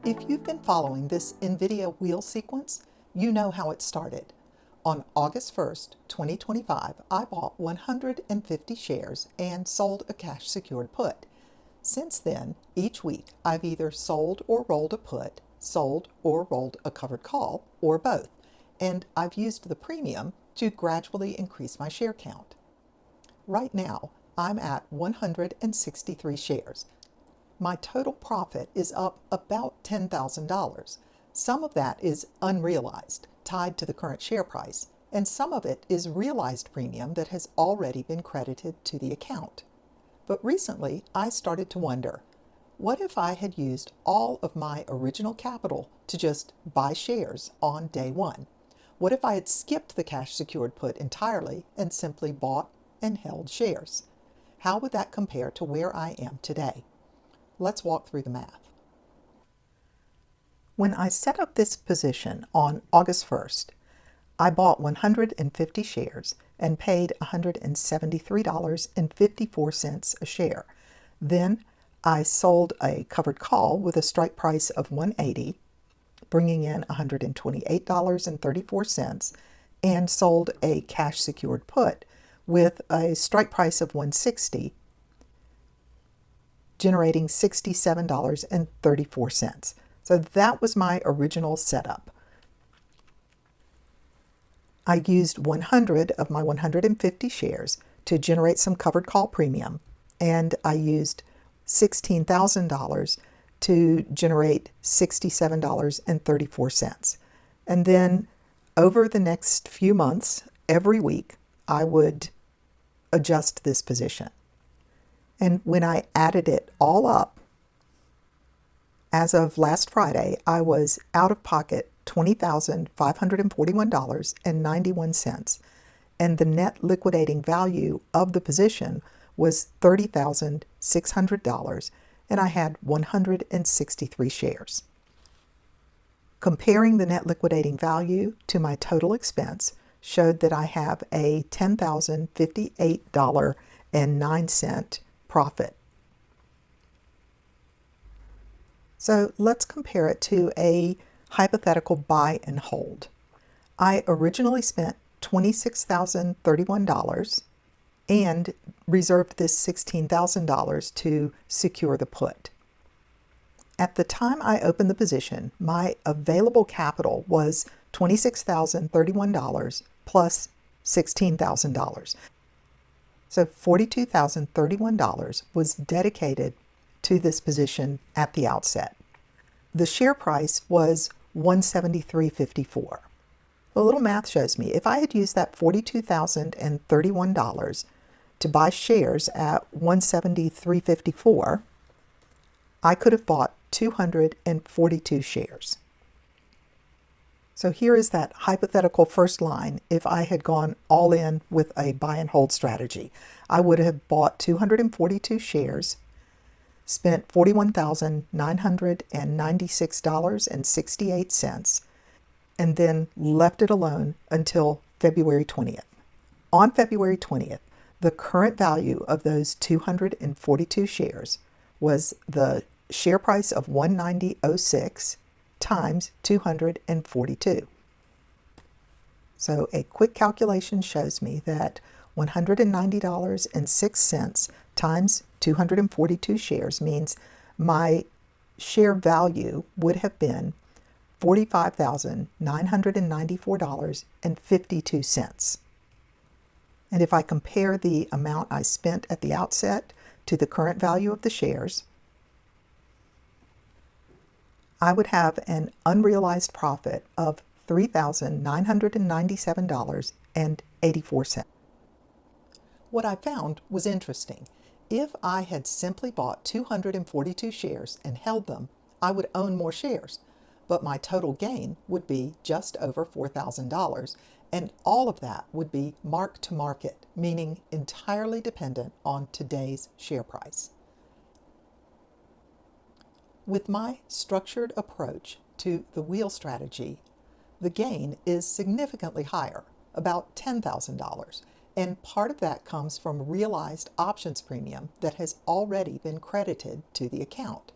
If you've been following this NVDA Wheel sequence, you know how it started. On August 1st, 2025, I bought 150 shares and sold a cash-secured put. Since then, each week, I've either sold or rolled a put, sold or rolled a covered call, or both, and I've used the premium to gradually increase my share count. Right now, I'm at 163 shares. My total profit is up about $10,000. Some of that is unrealized, tied to the current share price, and some of it is realized premium that has already been credited to the account. But recently, I started to wonder, what if I had used all of my original capital to just buy shares on day one? What if I had skipped the cash secured put entirely and simply bought and held shares? How would that compare to where I am today? Let's walk through the math. When I set up this position on August 1st, I bought 150 shares and paid $173.54 a share. Then I sold a covered call with a strike price of $180, bringing in $128.34, and sold a cash secured put with a strike price of $160, generating $67.34. So that was my original setup. I used 100 of my 150 shares to generate some covered call premium, and I used $16,000 to generate $67.34. And then over the next few months, every week, I would adjust this position. And when I added it all up, as of last Friday, I was out of pocket $20,541.91, and the net liquidating value of the position was $30,600, and I had 163 shares. Comparing the net liquidating value to my total expense showed that I have a $10,058.09 profit. So let's compare it to a hypothetical buy and hold. I originally spent $26,031 and reserved this $16,000 to secure the put. At the time I opened the position, my available capital was $26,031 plus $16,000. So $42,031 was dedicated to this position at the outset. The share price was $173.54. A little math shows me if I had used that $42,031 to buy shares at $173.54, I could have bought 242 shares. So here is that hypothetical first line. If I had gone all in with a buy and hold strategy, I would have bought 242 shares, spent $41,996.68, and then left it alone until February 20th. On February 20th, the current value of those 242 shares was the share price of $190.06 times 242. So a quick calculation shows me that $190.06 times 242 shares means my share value would have been $45,994.52. And if I compare the amount I spent at the outset to the current value of the shares, I would have an unrealized profit of $3,997.84. What I found was interesting. If I had simply bought 242 shares and held them, I would own more shares, but my total gain would be just over $4,000, and all of that would be mark to market, meaning entirely dependent on today's share price. With my structured approach to the wheel strategy, the gain is significantly higher, about $10,000, and part of that comes from realized options premium that has already been credited to the account.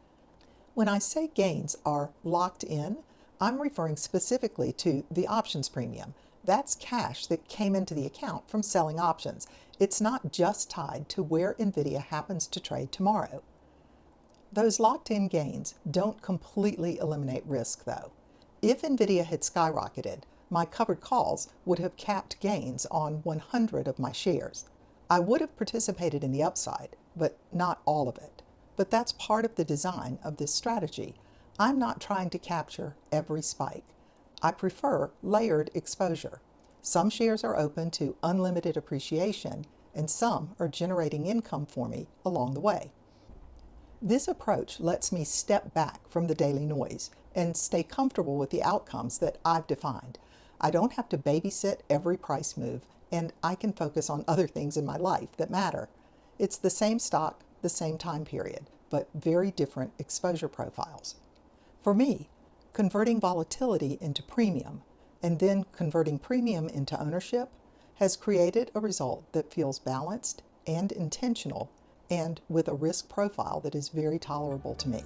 When I say gains are locked in, I'm referring specifically to the options premium. That's cash that came into the account from selling options. It's not just tied to where NVIDIA happens to trade tomorrow. Those locked-in gains don't completely eliminate risk, though. If NVIDIA had skyrocketed, my covered calls would have capped gains on 100 of my shares. I would have participated in the upside, but not all of it. But that's part of the design of this strategy. I'm not trying to capture every spike. I prefer layered exposure. Some shares are open to unlimited appreciation, and some are generating income for me along the way. This approach lets me step back from the daily noise and stay comfortable with the outcomes that I've defined. I don't have to babysit every price move, and I can focus on other things in my life that matter. It's the same stock, the same time period, but very different exposure profiles. For me, converting volatility into premium and then converting premium into ownership has created a result that feels balanced and intentional and with a risk profile that is very tolerable to me.